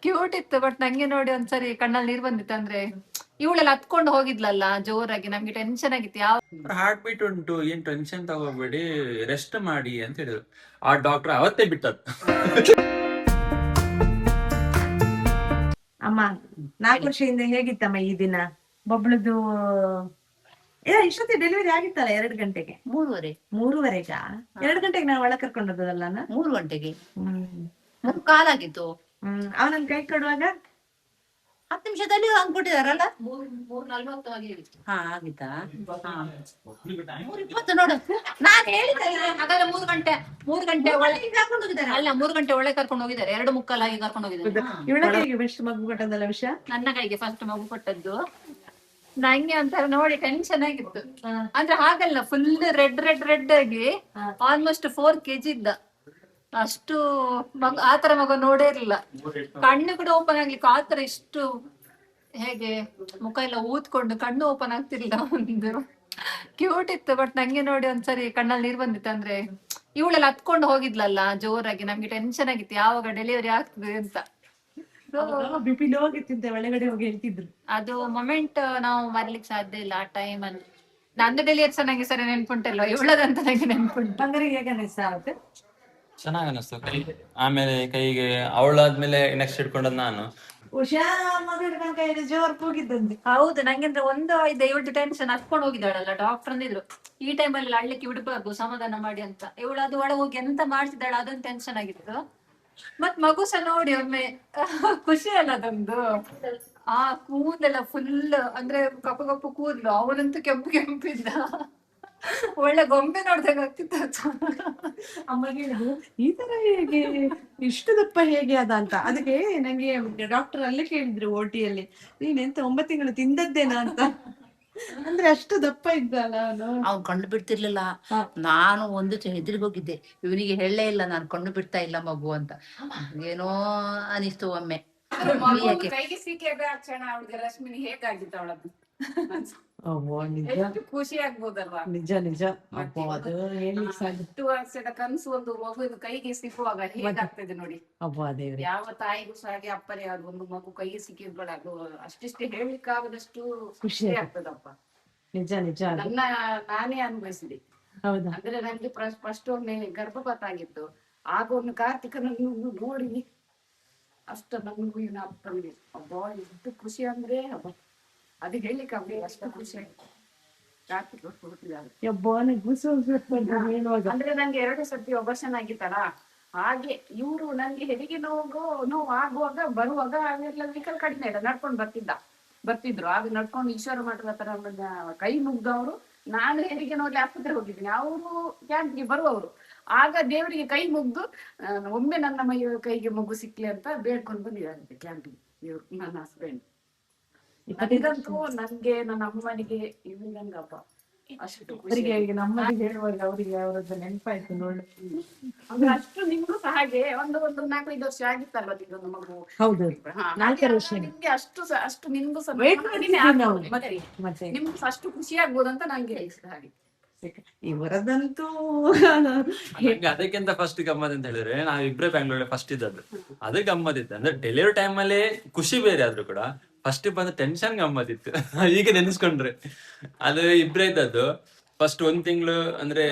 Cute ಇತ್ತು. But ನಂಗೆ ನೋಡಿ ಒಂದ್ಸರಿ ಕಣ್ಣಲ್ಲಿ ನೀರ್ ಬಂದಿತ್ತು. ಅಂದ್ರೆ ಇವಳೆಲ್ಲ ಹತ್ಕೊಂಡು ಹೋಗಿದ್ಲಲ್ಲ ಜೋರಾಗಿ, ನಮ್ಗೆ ಟೆನ್ಷನ್ ಆಗಿತ್ತು. ಯಾವ ಹಾರ್ಟ್ ಬೀಟ್ ಉಂಟು, ಏನ್ ಟೆನ್ಷನ್ ತಗೋಬೇಡಿ, ರೆಸ್ಟ್ ಮಾಡಿ ಅಂತ ಹೇಳಿದ್ರು. ಆ ಡಾಕ್ಟರ್ ಅವತ್ತೇ ಬಿಟ್ಟದ್ದು. ಅಮ್ಮ 4 ವರ್ಷದಿಂದ ಹೇಗಿತ್ತಮ್ಮ ಈ ದಿನ? ಬಬ್ಳದು ಇಷ್ಟೊತ್ತಿ ಡೆಲಿವರಿ ಆಗಿತ್ತಲ್ಲ 2 ಗಂಟೆಗೆ? 3:30. 3:30ಗ? 2 ಗಂಟೆಗೆ ನಾವು ಒಳಗೆ ಕರ್ಕೊಂಡು ಹೋದಲ್ಲ? 3 ಗಂಟೆಗೆ 3 ಕಾಲಾಗಿತ್ತು. ಅವನನ್ನ ಕೈ ಕೊಡುವಾಗ 10 ನಿಮಿಷದಲ್ಲಿ ಹಂಗ್ ಕೊಟ್ಟಿದಾರಲ್ಲ. 3:40 ಆಗಿತ್ತಾ? 3:20 ನೋಡು. ನಾನ್ ಹೇಳಿದೆ ಹಾಗಾದ್ರೆ 3 ಗಂಟೆ ಒಳಗೆ ಕರ್ಕೊಂಡು ಹೋಗಿದ್ದಾರೆ. ಅಲ್ಲ, 3 ಗಂಟೆ ಒಳಗೆ ಕರ್ಕೊಂಡು ಹೋಗಿದ್ದಾರೆ. 2:45 ಆಗಿ ಕರ್ಕೊಂಡು ಹೋಗಿದ್ದಾರೆ. ಇವಳ ಕೈಗೆ ಬೆಸ್ಟ್ ಮಗು ಕೊಟ್ಟದಲ್ಲ ವಿಷಯ? ನನ್ನ ಕೈಗೆ ಫಸ್ಟ್ ಮಗು ಕೊಟ್ಟದ್ದು. ನಂಗೆ ಒಂಥರ ನೋಡಿ ಟೆನ್ಷನ್ ಆಗಿತ್ತು. ಅಂದ್ರೆ ಹಾಗಲ್ಲ, ಫುಲ್ ರೆಡ್ ಆಗಿ ಆಲ್ಮೋಸ್ಟ್ 4 kg ಇದ್ದ. ಅಷ್ಟು ಮಗ ಆತರ ಮಗ ನೋಡೇ ಇರ್ಲಿಲ್ಲ. ಕಣ್ಣು ಕೂಡ ಓಪನ್ ಆಗ್ಲಿಕ್ಕೆ ಆತರ ಇಷ್ಟು ಹೇಗೆ ಮುಖ ಎಲ್ಲ ಊದ್ಕೊಂಡು ಕಣ್ಣು ಓಪನ್ ಆಗ್ತಿರ್ಲಿಲ್ಲ. ಒಂದು ಕ್ಯೂಟ್ ಇತ್ತು. ಬಟ್ ನಂಗೆ ನೋಡಿ ಒಂದ್ಸರಿ ಕಣ್ಣಲ್ಲಿ ನೀರ್ ಬಂದಿತ್ತು. ಅಂದ್ರೆ ಇವಳೆಲ್ಲ ಹತ್ಕೊಂಡು ಹೋಗಿದ್ಲಲ್ಲ ಜೋರಾಗಿ, ನಮ್ಗೆ ಟೆನ್ಷನ್ ಆಗಿತ್ತು ಯಾವಾಗ ಡೆಲಿವರಿ ಆಗ್ತದೆ ಅಂತ. ಬಿಪಿ ಲೋ ಆಗಿತ್ತಿಂತೆ, ಒಳಗಡೆ ಹೋಗಿ ಹೇಳ್ತಿದ್ರು. ಅದು ಮೊಮೆಂಟ್ ನಾವು ಮರ್ಲಿಕ್ಕೆ ಸಾಧ್ಯ ಇಲ್ಲ ಆ ಟೈಮ್ ಅಲ್ಲಿ. ನಂದು ಡೆಲಿವರಿ ನಂಗೆ ಸರಿ ನೆನ್ಪುಂಟಲ್ವ, ಇವಳದಂತ ನಂಗೆ ನೆನ್ಪುಂಟು. ಬಂಗಾರಿಗೆ ಹೇಗೆ ಅನಿಸ್ತಾ? ಚೆನ್ನಾಗ್ ಅನಿಸ್ತು ಕೈ. ಆಮೇಲೆ ಕೈಗೆ ಅವಳಾದ್ಮೇಲೆ ನೆಕ್ಸ್ಟ್ ಇಟ್ಕೊಂಡದ್ ನಾನು. ಉಷಾ ಮಗಳ ಕೈಯಲ್ಲಿ ಜೋರ್ ಕೂಗಿದ್ದಂತೆ. ಹೌದು, ನಂಗೆ ಅಂದ್ರೆ ಒಂದು ಇವಳು ಟೆನ್ಷನ್ ಹತ್ಕೊಂಡು ಹೋಗಿದ್ದಾಳಲ್ಲ. ಡಾಕ್ಟರ್ ಅಂದಿದ್ರು ಈ ಟೈಮಲ್ಲಿ ಅಳ್ಳಿಕ್ಕೆ ಬಿಡ್ಬಾರ್ದು, ಸಮಾಧಾನ ಮಾಡಿ ಅಂತ. ಇವಳು ಅದು ಒಳಗೆ ಹೋಗಿ ಎಂತ ಮಾಡ್ತಿದ್ದಾಳ ಅದೊಂದು ಟೆನ್ಷನ್ ಆಗಿತ್ತು. ಮತ್ ಮಗು ಸಹ ನೋಡಿ ಒಮ್ಮೆ ಖುಷಿ ಅಲ್ಲ ಅದೊಂದು. ಆ ಕೂದಲೆಲ್ಲ ಫುಲ್ ಅಂದ್ರೆ ಕಪ್ಪು ಕೂದಲು, ಅವನಂತೂ ಕೆಂಪಿದ್ದ. ಒಳ್ಳೆ ಗೊಂಬೆ ನೋಡ್ದಾಗ ಆಗ್ತಿತ್ತು. ಅಮ್ಮಗೆ ಈ ತರ ಹೇಗೆ ಇಷ್ಟು ದಪ್ಪ ಹೇಗೆ ಅದ ಅಂತ. ಅದಕ್ಕೆ ನಂಗೆ ಡಾಕ್ಟರ್ ಅಲ್ಲೇ ಕೇಳಿದ್ರು ಓಟಿಯಲ್ಲಿ, ನೀನೆಂತ 9 ತಿಂಗಳು ತಿಂದದ್ದೇನಾ ಅಂತ. ಅಂದ್ರೆ ಅಷ್ಟು ದಪ್ಪ ಇದ್ದಲ್ಲ ಅವನು. ಅವ್ನು ಕಣ್ಣು ಬಿಡ್ತಿರ್ಲಿಲ್ಲ. ನಾನು ಒಂದು ಹೆದ್ರಿಗೆ ಹೋಗಿದ್ದೆ, ಇವನಿಗೆ ಹೇಳಲೇ ಇಲ್ಲ ನಾನು ಕಣ್ಣು ಬಿಡ್ತಾ ಇಲ್ಲ ಮಗು ಅಂತ. ಏನೋ ಅನಿಸ್ತು ಒಮ್ಮೆ. ಕೈಗೆ ಸಿಕ್ಕಿದ ಕ್ಷಣ ಅವಳಿಗೆ ರಶ್ಮಿನಿ ಹೇಗಾಗಿತ್ತು ಅವಳದ್ದು. ನಿಜ ಖುಷಿ ಆಗ್ಬೋದಲ್ವಾ? ನಿಜ ನಿಜ. ಅದು ಹೇಳಿಕ್ ಸಾಧ್ಯ. 2 ವರ್ಷದ ಕನಸು ಒಂದು ಮಗು ಕೈಗೆ ಸಿಕ್ಕುವಾಗ ಹೇಗಾಗ್ತದೆ ನೋಡಿ. ದೇವ್ರೆ, ಯಾವ ತಾಯಿಗೂ ಸಹ ಹಾಗೆ ಅಪ್ಪರೇ ಆದ ಒಂದು ಮಗು ಕೈಗೆ ಸಿಕ್ಕಿದ್ಬೇಡ, ಅದು ಅಷ್ಟಿಷ್ಟೇ ಹೇಳ್ಲಿಕ್ಕಾಗದಷ್ಟು ಖುಷಿ ಆಗ್ತದಪ್ಪ. ನಿಜ ನಿಜ. ನಾನೇ ಅನುಭವಿಸಿದೆ. ಹೌದಾ? ಅಂದ್ರೆ ನಂಗೆ ಫಸ್ಟ್ ಒಮ್ಮೆ ಗರ್ಭಪಾತ ಆಗಿತ್ತು. ಆಗ ಒಮ್ಮೆ ಕಾರ್ತಿಕನನ್ನು ನೋಡಿ ಅಷ್ಟ ನಮಗೂ ಅಪ್ಪನಿಗೆ ಅಬ್ಬಾ ಎಷ್ಟು ಖುಷಿ ಅಂದ್ರೆ ಹಬ್ಬ, ಅದು ಹೇಳಿಕ್ಕೆ ಅಷ್ಟು ಖುಷಿ ಆಯ್ತು. ಕಾರ್ತಿಕ್ ಅಂದ್ರೆ ನಂಗೆ 2 ಸರ್ತಿ ಆಪರೇಷನ್ ಆಗಿತ್ತಲ್ಲ, ಹಾಗೆ ಇವ್ರು ನಂಗೆ ಹೆರಿಗೆ ನೋವು ಆಗುವಾಗ ಬರುವಾಗ ಅವೆಲ್ಲ ವೆಹಿಕಲ್ ಕಡಿಮೆ ಇಲ್ಲ, ನಡ್ಕೊಂಡು ಬರ್ತಿದ್ರು. ಆಗ ನಡ್ಕೊಂಡು ಈಶ್ವರ ಮಠದ ಹತ್ರ ಕೈ ಮುಗ್ದವರು. ನಾನು ಹೆರಿಗೆ ನೋಡ್ಲಿ ಆಸ್ಪತ್ರೆ ಹೋಗಿದ್ದೀನಿ, ಅವರು ಕ್ಯಾಂಪ್ಗೆ ಬರುವವರು. ಆಗ ದೇವರಿಗೆ ಕೈ ಮುಗ್ದು ಒಮ್ಮೆ ನನ್ನ ಕೈಗೆ ಮಗು ಸಿಕ್ಲಿ ಅಂತ ಬೇಡ್ಕೊಂಡು ಬಂದಿದ್ದಾರಂತೆ ಕ್ಯಾಂಪಿಗೆ ಇವ್ರು, ನನ್ನ ಹಸ್ಬೆಂಡ್. ನನಗಂತೂ ನನ್ಗೆ ನನ್ನ ಅಮ್ಮನಿಗೆ ಇವ್ರಿಗಂಗಪ್ಪ ಅಷ್ಟು ನಮ್ಮಲ್ಲಿ ಹೇಳುವಾಗ ಅವರಿಗೆ ಅವರದ್ದು ನೆನಪಾಯ್ತು ನೋಡಿ. ಅಂದ್ರೆ ಅಷ್ಟು ನಿಮ್ಗೂ ಸಹ ಹಾಗೆ ಒಂದು 4-5 ವರ್ಷ ಆಗಿತ್ತಲ್ವ ಇದೊಂದು ಮಗು? ಹೌದು, 4 ವರ್ಷ. ನಿಮ್ಗೆ ಅಷ್ಟು ನಿಮ್ಗೂ ಸಹ ಮತ್ತೆ ನಿಮ್ಗೂ ಅಷ್ಟು ಖುಷಿ ಆಗ್ಬೋದಂತ ನಂಗೆ ಹಾಗೆ. ಇವರದಂತೂ ಅದಕ್ಕಿಂತ ಫಸ್ಟ್ ಗಮ್ಮತ್ ಅಂತ ಹೇಳಿದ್ರೆ, ನಾವಿಬ್ರೇ ಬ್ಯಾಂಗ್ಳೂರ್ ಫಸ್ಟ್ ಇದ್ದದ್ದು. ಅದು ಗಮ್ಮತ್ತಿತ್ತು. ಅಂದ್ರೆ ಡೆಲಿವರಿ ಟೈಮ್ ಅಲ್ಲಿ ಖುಷಿ ಬೇರೆ ಆದ್ರೂ ಕೂಡ ಫಸ್ಟ್ ಬಂದ ಟೆನ್ಷನ್ ಗಮ್ಮತ್ತಿತ್ತು. ಈಗ ನೆನೆಸ್ಕೊಂಡ್ರೆ ಅದು ಇಬ್ರೇ ಇದ್ದದ್ದು. ಫಸ್ಟ್ 1 ತಿಂಗಳು ಅಂದ್ರೆ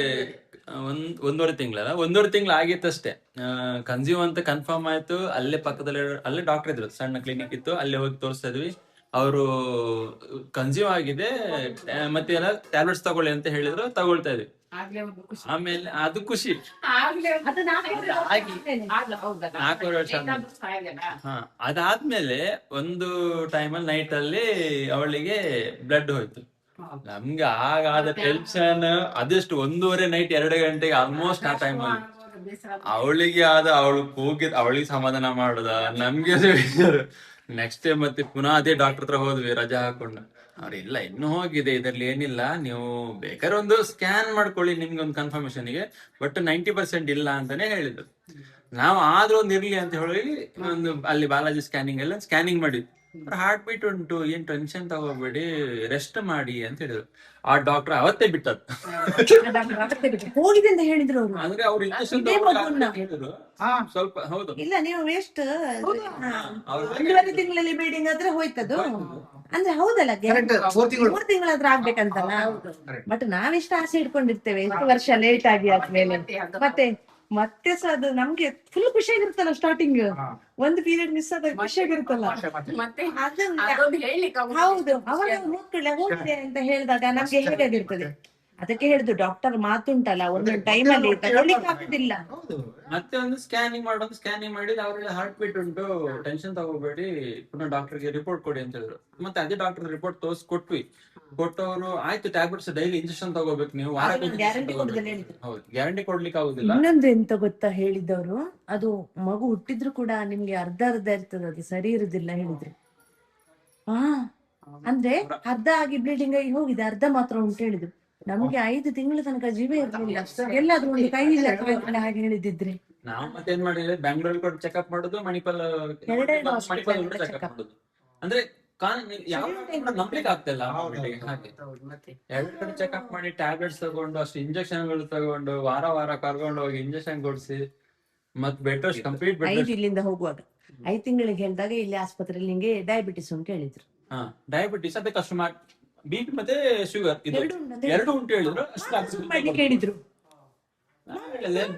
1.5 ತಿಂಗಳಲ್ಲ, 1.5 ತಿಂಗಳು ಆಗಿತ್ತಷ್ಟೇ. ಕನ್ಸ್ಯೂಮ್ ಅಂತ ಕನ್ಫರ್ಮ್ ಆಯ್ತು. ಅಲ್ಲೇ ಪಕ್ಕದಲ್ಲಿ ಅಲ್ಲೇ ಡಾಕ್ಟರ್ ಇದ್ರು, ಸಣ್ಣ ಕ್ಲಿನಿಕ್ ಇತ್ತು, ಅಲ್ಲೇ ಹೋಗಿ ತೋರಿಸ್ತಾ ಇದ್ವಿ. ಅವರು ಕನ್ಸ್ಯೂಮ್ ಆಗಿದೆ ಮತ್ತೆ ಎಲ್ಲ ಟ್ಯಾಬ್ಲೆಟ್ಸ್ ತಗೊಳ್ಳಿ ಅಂತ ಹೇಳಿದ್ರು, ತಗೊಳ್ತಾ ಇದ್ವಿ. ಆಮೇಲೆ ಅದು ಖುಷಿ. 4 ವರ್ಷ ಅದಾದ್ಮೇಲೆ ಒಂದು ಟೈಮಲ್ಲಿ ನೈಟ್ ಅಲ್ಲಿ ಅವಳಿಗೆ ಬ್ಲಡ್ ಹೋಯ್ತು. ನಮ್ಗೆ ಆಗಾದ ಟೆನ್ಷನ್ ಅದೆಷ್ಟು 1:30 ನೈಟ್ 2 ಗಂಟೆಗೆ ಆಲ್ಮೋಸ್ಟ್ ಆ ಟೈಮ್ ಅಲ್ಲಿ ಅವಳಿಗೆ ಅವಳು ಹೋಗಿದ್ ಅವಳಿಗೆ ಸಮಾಧಾನ ಮಾಡುದ, ನಮ್ಗೆ ನೆಕ್ಸ್ಟ್ ಡೇ ಮತ್ತೆ ಪುನಃ ಅದೇ ಡಾಕ್ಟರ್ ಹತ್ರ ಹೋದ್ವಿ ರಜಾ ಹಾಕೊಂಡು. ಅವ್ರಿಲ್ಲ ಇನ್ನೂ ಹೋಗಿದೆ, ಇದ್ರಲ್ಲಿ ಏನಿಲ್ಲ, ನೀವು ಬೇಕಾದ್ರೆ ಒಂದು ಸ್ಕ್ಯಾನ್ ಮಾಡ್ಕೊಳ್ಳಿ ನಿಮ್ಗೆ ಒಂದು ಕನ್ಫರ್ಮೇಶನ್ ಗೆ, ಬಟ್ 90% ಇಲ್ಲ ಅಂತಾನೆ ಹೇಳಿದ್ರು. ನಾವು ಆದ್ರೂ ಒಂದು ಇರ್ಲಿ ಅಂತ ಹೇಳಿ ಒಂದು ಅಲ್ಲಿ ಬಾಲಾಜಿ ಸ್ಕ್ಯಾನಿಂಗ್ ಎಲ್ಲ ಸ್ಕ್ಯಾನಿಂಗ್ ಮಾಡಿದ್ವಿ. ಹಾರ್ಟ್ ಬೀಟ್ ಉಂಟು, ಏನ್ ಟೆನ್ಷನ್ ತಗೋಬೇಡಿ, ರೆಸ್ಟ್ ಮಾಡಿ ಅಂತ ಹೇಳಿದ್ರು. ಆ ಡಾಕ್ಟರ್ ಅವತ್ತೇ ಬಿಟ್ಟದ್ದು. ಹೋಗಿದೆ ಅಂತ ಹೇಳಿದ್ರು ಅವರು. ಅಂದ್ರೆ ಅವ್ರು ಇಂಜೆಕ್ಷನ್ ಇದೇ ಮಗುನ್ನ. ಹೇಳಿದ್ರು ಸ್ವಲ್ಪ. ಹೌದು, ಇಲ್ಲ ನೀವು ವೇಸ್ಟ್ 1.5 ತಿಂಗಳಲ್ಲಿ ಬ್ಲೀಡಿಂಗ್ ಆದ್ರೆ ಹೋಯ್ತದು ಅಂದ್ರೆ ಹೌದಲ್ಲ, 3 ತಿಂಗಳಾದ್ರೂ ಆಗ್ಬೇಕಂತಲ್ಲ. ಬಟ್ ನಾವೆಷ್ಟು ಆಸೆ ಇಟ್ಕೊಂಡಿರ್ತೇವೆ, ಎಷ್ಟು ವರ್ಷ ಲೇಟ್ ಆಗಿ ಆದ್ಮೇಲೆ ಮತ್ತೆ ಸಹ ಅದು ನಮ್ಗೆ ಫುಲ್ ಖುಷಿಯಾಗಿರುತ್ತಲ್ಲ. ಸ್ಟಾರ್ಟಿಂಗ್ ಒಂದು ಪೀರಿಯಡ್ ಮಿಸ್ ಆದಾಗ ಖುಷಿಯಾಗಿರುತ್ತಲ್ಲ. ಮತ್ತೆ ಅದನ್ನ ಅದೊಂದು ಹೇಳ್ಲಿಕ್ಕೆ ಆಗುದಿಲ್ಲ. ಹೌದು, ಅವಾಗ ಹೋಗ್ತದೆ ಅಂತ ಹೇಳಿದಾಗ ನಮ್ಗೆ ಹೇಗಾಗಿರ್ತದೆ. ಅದಕ್ಕೆ ಹೇಳಿದ್ರು ಡಾಕ್ಟರ್ ಮಾತುಂಟಲ್ಲ, ಒಂದೊಂದು ಟೈಮ್ ಅಲ್ಲಿ ತಗೊಳ್ಳಿಕ್ಕೆ ಆಗುದಿಲ್ಲ. ಮತ್ತೆ ಒಂದು ಸ್ಕ್ಯಾನಿಂಗ್ ಮಾಡಿದ್ರೆ ಅವ್ರಿಗೆ ಹಾರ್ಟ್ ಬೀಟ್ ಉಂಟು, ಟೆನ್ಷನ್ ತಗೋಬೇಡಿ, ಪುನಃ ಡಾಕ್ಟರ್ಗೆ ರಿಪೋರ್ಟ್ ಕೊಡಿ ಅಂತ ಹೇಳಿದ್ರು. ಮತ್ತೆ ಅದೇ ಡಾಕ್ಟರ್ ರಿಪೋರ್ಟ್ ಕೊಟ್ಟವರು ಆಯ್ತು ಟ್ಯಾಬ್ಲೆಟ್ಸ್ ಡೈಲಿ ಇಂಜೆಕ್ಷನ್ ತಗೋಬೇಕು ನೀವು, ಗ್ಯಾರಂಟಿ ಕೊಡುದಿಲ್ಲ ಹೇಳಿದ್ರು. ಹೌದು, ಗ್ಯಾರಂಟಿ ಕೊಡ್ಲಿಕ್ಕೆ ಆಗುದಿಲ್ಲ. ಇನ್ನೊಂದು ಎಂತ ಗೊತ್ತಾ ಹೇಳಿದವರು, ಅದು ಮಗು ಹುಟ್ಟಿದ್ರು ಕೂಡ ನಿಮ್ಗೆ ಅರ್ಧ ಇರ್ತದೆ, ಅದು ಸರಿ ಇರುದಿಲ್ಲ ಹೇಳಿದ್ರು. ಅಂದ್ರೆ ಅರ್ಧ ಆಗಿ ಬ್ಲೀಡಿಂಗ್ ಆಗಿ ಹೋಗಿದೆ, ಅರ್ಧ ಮಾತ್ರ ಉಂಟು ಹೇಳಿದ್ರು. ನಮ್ಗೆ 5 ತಿಂಗಳ ತನಕ ಜೀವ ಇರ್ಲಿಲ್ಲ, ಎಲ್ಲಾದ್ರೂ ಒಂದು ಕೈ ಇಲ್ಲ ಹಾಗೆ ಹೇಳಿದಿದ್ರೆ. ನಾವು ಮತ್ತೆ ಏನ್ ಮಾಡಿದ್ರೆ ಬೆಂಗಳೂರಲ್ಲಿ ಕೊಟ್ಟು ಚೆಕ್ಅಪ್ ಮಾಡುದು, ಮಣಿಪಾಲ್ ಚೆಕ್ಅಪ್ ಮಾಡುದು. ಅಂದ್ರೆ ಯಾವ ನಂಬ್ಲಿಕ್ಕೆ ಆಗ್ತಿಲ್ಲ ಹಾಗೆ. 2 ಕಡೆ ಚೆಕ್ಅಪ್ ಮಾಡಿ ಟ್ಯಾಬ್ಲೆಟ್ಸ್ ತಗೊಂಡು, ಅಷ್ಟು ಇಂಜೆಕ್ಷನ್ಗಳು ತಗೊಂಡು, ವಾರ ಕರ್ಕೊಂಡು ಹೋಗಿ ಇಂಜೆಕ್ಷನ್ ಕೊಡಿಸಿ, ಮತ್ತೆ ಬೆಡ್ ರೆಸ್ಟ್ ಕಂಪ್ಲೀಟ್ ಬೆಡ್ 5 ಇಲ್ಲಿಂದ ಹೋಗುವಾಗ 5 ತಿಂಗಳಿಗೆ ಹೇಳಿದಾಗ ಇಲ್ಲಿ ಆಸ್ಪತ್ರೆಯಲ್ಲಿ ನಿಂಗೆ ಡಯಾಬಿಟಿಸ್ ಉಂಟು ಹೇಳಿದ್ರು. ಡಯಾಬಿಟಿಸ್, ಅದಕ್ಕೆ ಅಷ್ಟು BP ಮತ್ತೆ ಶುಗರ್ ಇದು 2 ಉಂಟು ಹೇಳಿದ್ರು. ಅಷ್ಟು ಕೇಳಿದ್ರು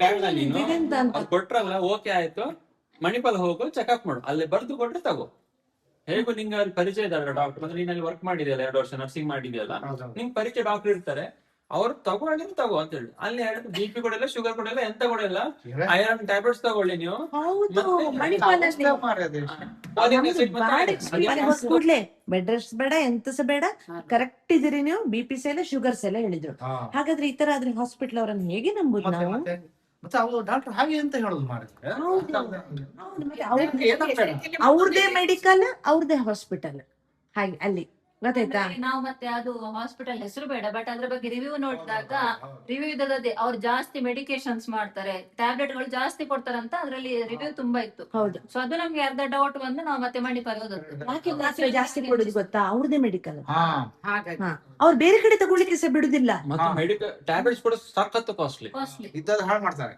ಬೇಡ, ನೀನು ಅದು ಕೊಟ್ರಲ್ಲ ಓಕೆ ಆಯ್ತು, ಮಣಿಪಾಲ್ ಹೋಗು ಚೆಕ್ಅಪ್ ಮಾಡು, ಅಲ್ಲಿ ಬರ್ದು ಕೊಟ್ರೆ ತಗೋ. ಹೇಗೂ ನಿಂಗೆ ಅಲ್ಲಿ ಪರಿಚಯ ಇದ್ದಾರೆ ಡಾಕ್ಟರ್, ಅಂದ್ರೆ ನೀನ್ ಅಲ್ಲಿ ವರ್ಕ್ ಮಾಡಿದ್ಯಲ್ಲ 2 ವರ್ಷ ನರ್ಸಿಂಗ್ ಮಾಡಿದ್ಯಲ್ಲ, ನಿಂಗೆ ಪರಿಚಯ ಡಾಕ್ಟರ್ ಇರ್ತಾರೆ, ಅವ್ರು ತಗೊಳ್ಳಿದ್ರೆ ತಗೋ ಅಂತ ಹೇಳಿ. ಅಲ್ಲಿ ಹೇಳಿದ್ರು BP ಕೊಡಲ್ಲ, ಶುಗರ್ ಕೊಡಲ್ಲ, ಎಂತ ಕೊಡಲ್ಲ, ಐರನ್ ಟ್ಯಾಬ್ಲೆಟ್ಸ್ ತಗೊಳ್ಳಿ ನೀವು. ಕೂಡ್ಲೆ ಬೆಡ್ ರೆಸ್ಟ್ ಬೇಡ, ಎಂತಸ ಬೇಡ, ಕರೆಕ್ಟ್ ಇದೀರಿ ನೀವು, BP ಎಲ್ಲ ಶುಗರ್ಸ್ ಎಲ್ಲ ಹೇಳಿದ್ರು. ಹಾಗಾದ್ರೆ ಈ ತರ ಆದ್ರೆ ಹಾಸ್ಪಿಟಲ್ ಅವರನ್ನು ಹೇಗೆ ನಂಬುದು ನಾವು? ಮತ್ತೆ ಅವರು ಡಾಕ್ಟರ್ ಹಾಗೆ ಅಂತ ಹೇಳೋದು ಮಾಡಿದ್ರೆ ಅವ್ರದೇ ಮೆಡಿಕಲ್, ಅವ್ರದೇ ಹಾಸ್ಪಿಟಲ್, ಹಾಗೆ ಅಲ್ಲಿ ಗೊತ್ತಾಯ್ತಾ. ನಾವು ಮತ್ತೆ ಅದು ಹಾಸ್ಪಿಟಲ್ ಹೆಸರು ಬೇಡ, ಬಟ್ ಅದ್ರ ಬಗ್ಗೆ ರಿವ್ಯೂ ನೋಡಿದಾಗ ರಿವ್ಯೂ ಇದ್ದದೇ ಅವ್ರು ಜಾಸ್ತಿ ಮೆಡಿಕೇಶನ್ಸ್ ಮಾಡ್ತಾರೆ, ಟ್ಯಾಬ್ಲೆಟ್ ಗಳು ಜಾಸ್ತಿ ಕೊಡ್ತಾರಂತ ಅದ್ರಲ್ಲಿ ರಿವ್ಯೂ ತುಂಬಾ ಇತ್ತು. ಹೌದು, ಸೊ ಅದು ನಮ್ಗೆ ಅರ್ಧ ಡೌಟ್ ಬಂದು ನಾವು ಮತ್ತೆ ಮಣಿಪಾಲ್ ಹೋದದ್ದು. ಯಾಕೆ ಮಾತ್ರ ಜಾಸ್ತಿ ಕೊಡುದು ಗೊತ್ತಾ, ಅವ್ರದೇ ಮೆಡಿಕಲ್, ಹಾಗಾಗಿ ಅವ್ರು ಬೇರೆ ಕಡೆ ತಗೊಳ್ಳಿಕ್ಕೆ ಸಹ ಬಿಡುದಿಲ್ಲ. ಮತ್ತೆ ಮೆಡಿಕಲ್ ಟ್ಯಾಬ್ಲೆಟ್ಸ್ ಕೂಡ ಸಖತ್ ಕಾಸ್ಟ್ಲಿ, ಕಾಸ್ಟ್ಲಿ ಇದ್ದದ್ದು ಹಾಳು ಮಾಡ್ತಾರೆ.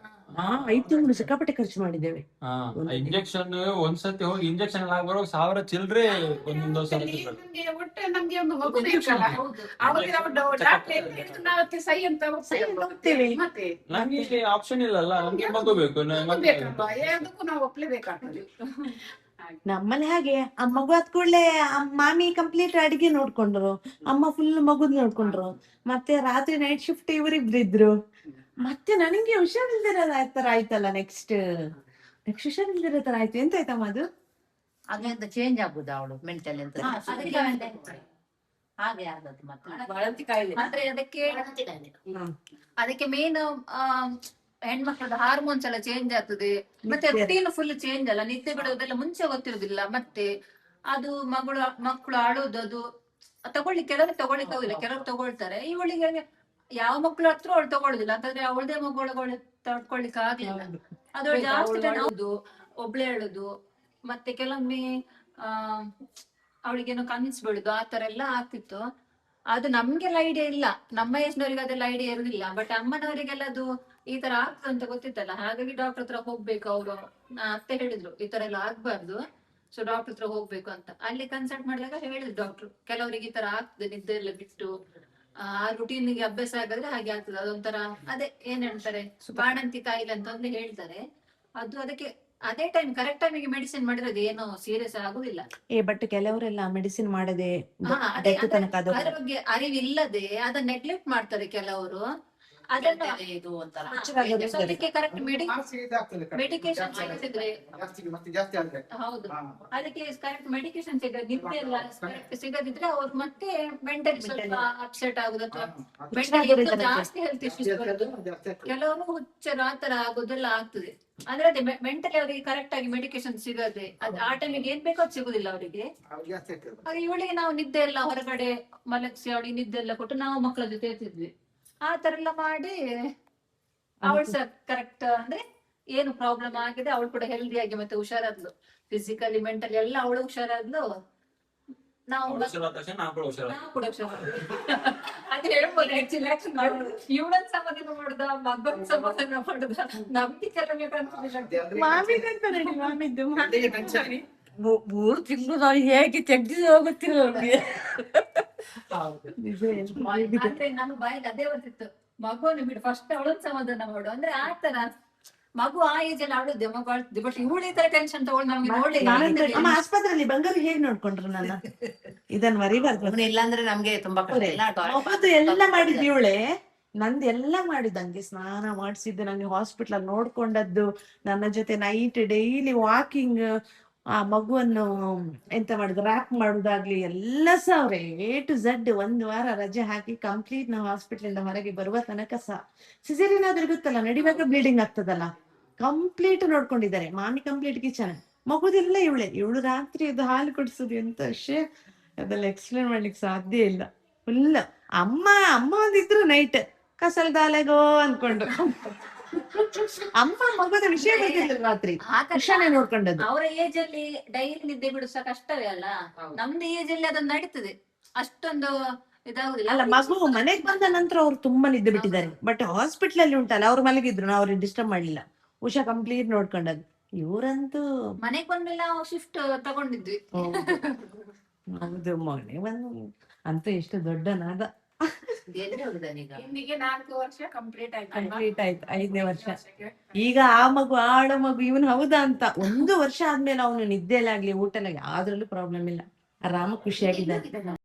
5 ತಿಂಗಳು ಸಿಕ್ಕಾಪಟ್ಟೆ ಖರ್ಚು ಮಾಡಿದ್ದೇವೆ. ಇಂಜೆಕ್ಷನ್ ಒಂದ್ಸತಿ ಹೋಗಿ ಇಂಜೆಕ್ಷನ್ ಬರೋ 1000 ಚಿಲ್ಡ್ರೆ ಒಂದೊಂದು ಸಲ ಒಟ್ಟೆ ನಮ್ಗೆ ಒಂದು ಮಗು ಬೇಕಲ್ಲ, ಅವಾಗ ನಾವು ಡಾಕ್ಟರ್ ಹೇಳಿದ್ರು ನಾವು ಅದಕ್ಕೆ ಸೈ ಅಂತ ಹೋಗ್ತೇವೆ. ಮತ್ತೆ ನಮ್ಗೆ ಆಪ್ಷನ್ ಇಲ್ಲಲ್ಲ, ನಮ್ಗೆ ಮಗು ಬೇಕು, ಬೇಕಲ್ವಾ, ಯಾವುದಕ್ಕೂ ನಾವು ಒಪ್ಲೇಬೇಕಾಗ್ತದೆ. ನಮ್ಮಲ್ಲಿ ಹಾಗೆ ಆ ಮಗು ಆದ ಕೂಡಲೇ ಮಾಮಿ ಕಂಪ್ಲೀಟ್ ಅಡಿಗೆ ನೋಡ್ಕೊಂಡ್ರು, ಅಮ್ಮ ಫುಲ್ ಮಗುದ್ ನೋಡ್ಕೊಂಡ್ರು, ಮತ್ತೆ ರಾತ್ರಿ ನೈಟ್ ಶಿಫ್ಟ್ ಇವರಿಬ್ರಿದ್ರು. ಮತ್ತೆ ನನಗೆ ಹುಷಾರಿಲ್ದಿರೋ ತರ ಆಯ್ತಲ್ಲ, ನೆಕ್ಸ್ಟ್ ಹುಷಾರಿಲ್ದಿರೋ ತರ ಆಯ್ತು. ಎಂತ ಆಯ್ತಮ್ಮ ಅದು? ಹಾಗೆ ಚೇಂಜ್ ಆಗ್ಬೋದು ಅವಳು ಮೆಂಟಲ್ ಅಂತ ಹಾಗೆ ಆದದ್ದು. ಮತ್ತೆ ಅಂದ್ರೆ ಅದಕ್ಕೆ ಮೇನ್ ಹೆಣ್ಮಕ್ಳದ ಹಾರ್ಮೋನ್ಸ್ ಎಲ್ಲ ಚೇಂಜ್ ಆಗ್ತದೆ, ಮತ್ತೆ ರುಟೀನ್ ಫುಲ್ ಚೇಂಜ್ ಅಲ್ಲ, ನಿದ್ದೆ ಬಿಡೋದೆಲ್ಲ ಮುಂಚೆ ಗೊತ್ತಿರುದಿಲ್ಲ. ಮತ್ತೆ ಅದು ಮಕ್ಕಳು ಆಡೋದು ಅದು ಕೆಲವರು ತಗೊಳ್ಳಿಕ್ಕೆ ಆಗುದಿಲ್ಲ, ಕೆಲವರು ತಗೊಳ್ತಾರೆ. ಇವಳಿಗೆ ಯಾವ ಮಕ್ಳು ಹತ್ರ ಅವಳು ತಗೊಳುದಿಲ್ಲ, ಅಂತಂದ್ರೆ ಅವಳದೇ ಮಗಳು ತಡ್ಕೊಳ್ಲಿಕ್ಕೆ ಆಗ್ಲಿಲ್ಲ. ಅದ್ರೊಳ ಜಾಸ್ತಿ ಹೌದು, ಒಬ್ಳೆ ಹೇಳುದು, ಮತ್ತೆ ಕೆಲವೊಮ್ಮೆ ಅವಳಿಗೇನೋ ಕನ್ಸ್ ಬಿಡುದು, ಆ ತರ ಎಲ್ಲ ಆಗ್ತಿತ್ತು. ಅದು ನಮ್ಗೆಲ್ಲ ಐಡಿಯಾ ಇಲ್ಲ, ನಮ್ಮ ಏಜ್ನವ್ರಿಗೆ ಅದೆಲ್ಲ ಐಡಿಯಾ ಇರುದಿಲ್ಲ. ಬಟ್ ಅಮ್ಮನವರಿಗೆಲ್ಲ ಅದು ಈ ತರ ಆಗ್ತದೆ ಅಂತ ಗೊತ್ತಿತ್ತಲ್ಲ, ಹಾಗಾಗಿ ಡಾಕ್ಟರ್ ಹತ್ರ ಹೋಗ್ಬೇಕು. ಅವರು ಅತ್ತೆ ಹೇಳಿದ್ರು ಈ ತರ ಎಲ್ಲ ಆಗ್ಬಾರ್ದು, ಸೊ ಡಾಕ್ಟರ್ ಹತ್ರ ಹೋಗ್ಬೇಕು ಅಂತ. ಅಲ್ಲಿ ಕನ್ಸಲ್ಟ್ ಮಾಡಿದಾಗ ಹೇಳಿದ್ರು ಡಾಕ್ಟರ್, ಕೆಲವರಿಗೆ ಈ ತರ ಆಗ್ತದೆ, ನಿದ್ದೆ ಎಲ್ಲ ಬಿಟ್ಟು ಆ ರುಟೀನ್ಗೆ ಅಭ್ಯಾಸ ಆಗಿದ್ರೆ ಹಾಗೆ ಆಗ್ತದೆ. ಅದೊಂಥರ ಅದೇ ಏನ್ ಹೇಳ್ತಾರೆ ಬಾಣಂತಿ ಕಾಯಿಲೆ ಅಂತ ಒಂದು ಹೇಳ್ತಾರೆ. ಅದು ಅದಕ್ಕೆ ಅದೇ ಕರೆಕ್ಟ್ ಟೈಮಿಗೆ ಮೆಡಿಸಿನ್ ಮಾಡಿರೋದು ಏನೋ ಸೀರಿಯಸ್ ಆಗುದಿಲ್ಲ. ಬಟ್ ಕೆಲವರೆಲ್ಲ ಮೆಡಿಸಿನ್ ಮಾಡದೆ ಅದ್ರ ಬಗ್ಗೆ ಅರಿವಿಲ್ಲದೆ ಅದನ್ನ ನೆಗ್ಲೆಕ್ಟ್ ಮಾಡ್ತಾರೆ ಕೆಲವರು. ಅದನ್ನ ಕರೆಕ್ಟ್ ಮೆಡಿಕೇಶನ್ ಸಿಗದಿದ್ರೆ, ಹೌದು, ಅದಕ್ಕೆ ಕರೆಕ್ಟ್ ಮೆಡಿಕೇಶನ್ ನಿದ್ದೆ ಎಲ್ಲ ಕರೆಕ್ಟ್ ಸಿಗದಿದ್ರೆ ಅವ್ರು ಮತ್ತೆ ಮೆಂಟಲಿ ಸ್ವಲ್ಪ ಅಪ್ಸೆಟ್ ಆಗುದು, ಅಥವಾ ಮೆಂಟಲಿ ಜಾಸ್ತಿ ಹೆಲ್ತ್ ಇಶ್ಯೂಸ್ ಬರೋದು, ಕೆಲವರು ಹುಚ್ಚರ ಆತರ ಆಗೋದೆಲ್ಲ ಆಗ್ತದೆ. ಅಂದ್ರೆ ಅದೇ ಮೆಂಟಲಿ ಅವರಿಗೆ ಕರೆಕ್ಟ್ ಆಗಿ ಮೆಡಿಕೇಶನ್ ಸಿಗದೆ, ಆ ಟೈಮಿಗೆ ಏನ್ ಬೇಕೋ ಅದು ಸಿಗುದಿಲ್ಲ ಅವರಿಗೆ. ಹಾಗೆ ಇವಳಿಗೆ ನಾವು ನಿದ್ದೆ ಎಲ್ಲ ಹೊರಗಡೆ ಮಲಗಿಸಿ ಅವಳಿಗೆ ನಿದ್ದೆ ಎಲ್ಲ ಕೊಟ್ಟು ನಾವು ಮಕ್ಕಳ ಜೊತೆ ಇರ್ತಿದ್ವಿ. ಆ ತರ ಎಲ್ಲ ಮಾಡಿ ಅವಳು ಸಹ ಕರೆಕ್ಟ್ ಅಂದ್ರೆ ಏನು ಪ್ರಾಬ್ಲಮ್ ಆಗಿದೆ, ಅವಳು ಕೂಡ ಹೆಲ್ದಿ ಆಗಿ ಮತ್ತೆ ಹುಷಾರಾದ್ಲು, ಫಿಸಿಕಲಿ ಮೆಂಟಲಿ ಎಲ್ಲ ಅವಳು ಹುಷಾರಾದ್ಲು. ನಾವು ಅವ್ಳು ಹುಷಾರಾದ ತಕ್ಷಣ ನಾವು ಕೂಡ ಹುಷಾರಾದ. ನಾವು ಕೂಡ ಅದು ಹೇಳ್ಬೋದು ಆಕ್ಚುಲಿ. ಇವಳನ್ ಸಮಾಧಾನ ಮಾಡುದ, ಮಗನ್ ಸಮಾಧಾನ ಮಾಡುದ, ನಮ್ಗೆ ಕೆಲವೊಮ್ಮೆ ಕನ್ಫ್ಯೂಷನ್. ಮಾಮಿದಂತ ನೋಡಿ, ಮಾಮಿದ್ದು ಟೆನ್ಷನ್. 3 ತಿಂಗಳು ನಾವು ಹೇಗೆ ತೆಗ್ದು ಹೋಗುತ್ತಿಲ್ಲ ನಮ್ಗೆ. ಅಂದ್ರೆ ನಮ್ಮ ಬಾಯಿಗೆ ಅದೇ ಬರ್ತಿತ್ತು, ಮಗುವನ್ನು ಬಿಡು ಫಸ್ಟ್ ಅವಳನ್ ಸಮಾಧಾನ ಮಾಡು ಅಂದ್ರೆ ಆತರ. ಮಗು ಆ ಏಜ್ ಅಲ್ಲಿ ಆಡುದೇ, ಮಗು ಆಡ್ತಿದ್ದೆ. ಬಟ್ ಇವಳು ಈ ತರ ಟೆನ್ಷನ್ ತಗೊಂಡು ನಮ್ಗೆ ಅಮ್ಮ ಆಸ್ಪತ್ರೆಯಲ್ಲಿ ಬಂಗಾರ ಹೇಗ್ ನೋಡ್ಕೊಂಡ್ರು ನನ್ನ, ಇದನ್ನ ಮರಿಬಾರ್ದು. ಅವ್ನು ಇಲ್ಲಾಂದ್ರೆ ನಮ್ಗೆ ತುಂಬಾ ಕಷ್ಟ. ಇಲ್ಲ ಮಗದು ಎಲ್ಲ ಮಾಡಿದ್ ಇವಳೆ, ನಂದು ಎಲ್ಲ ಮಾಡಿದಂಗೆ ಸ್ನಾನ ಮಾಡಿಸಿದ್ದು, ನಂಗೆ ಹಾಸ್ಪಿಟಲ್ ನೋಡ್ಕೊಂಡದ್ದು, ನನ್ನ ಜೊತೆ ನೈಟ್ ಡೈಲಿ ವಾಕಿಂಗ್, ಆ ಮಗುವನ್ನು ಎಂತ ಮಾಡುದು ರ್ಯಾಪ್ ಮಾಡುದಾಗ್ಲಿ ಎಲ್ಲ ಸಹ ಅವ್ರೆ A to Z. 1 ವಾರ ರಜೆ ಹಾಕಿ ಕಂಪ್ಲೀಟ್ ನಾವು ಹಾಸ್ಪಿಟಲ್ ಇಂದ ಹೊರಗೆ ಬರುವ ತನಕ ಸಹ. ಸಿಸೇರಿಯನ್ ಆದ್ರೆ ಗೊತ್ತಲ್ಲ, ನಡಿವಾಗ ಬ್ಲೀಡಿಂಗ್ ಆಗ್ತದಲ್ಲ, ಕಂಪ್ಲೀಟ್ ನೋಡ್ಕೊಂಡಿದ್ದಾರೆ. ಮಾಮಿ ಕಂಪ್ಲೀಟ್ ಕಿಚನ್, ಮಗುದೆಲ್ಲ ಇವಳು ರಾತ್ರಿ ಅದು ಹಾಲು ಕುಡಿಸೋದು ಎಂತ ವಿಷಯ ಅದೆಲ್ಲ ಎಕ್ಸ್ಪ್ಲೇನ್ ಮಾಡ್ಲಿಕ್ಕೆ ಸಾಧ್ಯ ಇಲ್ಲ. ಫುಲ್ ಅಮ್ಮ ಒಂದಿದ್ರು ನೈಟ್ ಕಸಲ್ ದಾಲೆಗೋ ಅನ್ಕೊಂಡು ಅಮ್ಮ ಮಗದ ವಿಷಯ ಗೊತ್ತಿಲ್ಲ, ರಾತ್ರಿ ಕೃಷ್ಣನೇ ನೋಡ್ಕೊಂಡದ್ದು. ಅವರ ಏಜ್ ಅಲ್ಲಿ ಡೈಲಿ ನಿದ್ದೆ ಬಿಡಿಸ ಕಷ್ಟವೇ ಅಲ್ಲ. ನಮ್ದು ಏಜ್ ಅಲ್ಲಿ ಅದನ್ನ ನಡೀತದೆ, ಅಷ್ಟೊಂದು ಇದಾಗುದಿಲ್ಲ. ಅಲ್ಲ, ಮಗು ಮನೆಗ್ ಬಂದ ನಂತರ ಅವ್ರು ತುಂಬಾ ನಿದ್ದೆ ಬಿಟ್ಟಿದ್ದಾರೆ. ಬಟ್ ಹಾಸ್ಪಿಟಲ್ ಅಲ್ಲಿ ಉಂಟಲ್ಲ, ಅವ್ರು ಮಲಗಿದ್ರು, ನಾವು ಅವ್ರಿಗೆ ಡಿಸ್ಟರ್ಬ್ ಮಾಡ್ಲಿಲ್ಲ. ಉಷಾ ಕಂಪ್ಲೀಟ್ ನೋಡ್ಕೊಂಡದ್ದು. ಇವರಂತೂ ಮನೆಗ್ ಬಂದ್ಮೇಲೆ ನಾವು ಶಿಫ್ಟ್ ತಗೊಂಡಿದ್ವಿ. ಹೌದು, ಮನೆ ಬಂದು ಅಂತೂ ಎಷ್ಟು ದೊಡ್ಡನಾದ. ಇಂದಿಗೆ 4 ವರ್ಷ ಕಂಪ್ಲೀಟ್ ಆಯ್ತು. ಕಂಪ್ಲೀಟ್ ಆಯ್ತು, 5ನೇ ವರ್ಷ. ಈಗ ಆ ಮಗು ಆಡೋ ಮಗು ಇವನು ಹೌದಾ ಅಂತ 1 ವರ್ಷ ಆದ್ಮೇಲೆ ಅವನು ನಿದ್ದೆಲಾಗ್ಲಿ ಊಟಲಾಗ್ಲಿ ಯಾವ್ದ್ರಲ್ಲೂ ಪ್ರಾಬ್ಲಮ್ ಇಲ್ಲ, ಆರಾಮ ಖುಷಿಯಾಗಿದ್ದಾನೆ.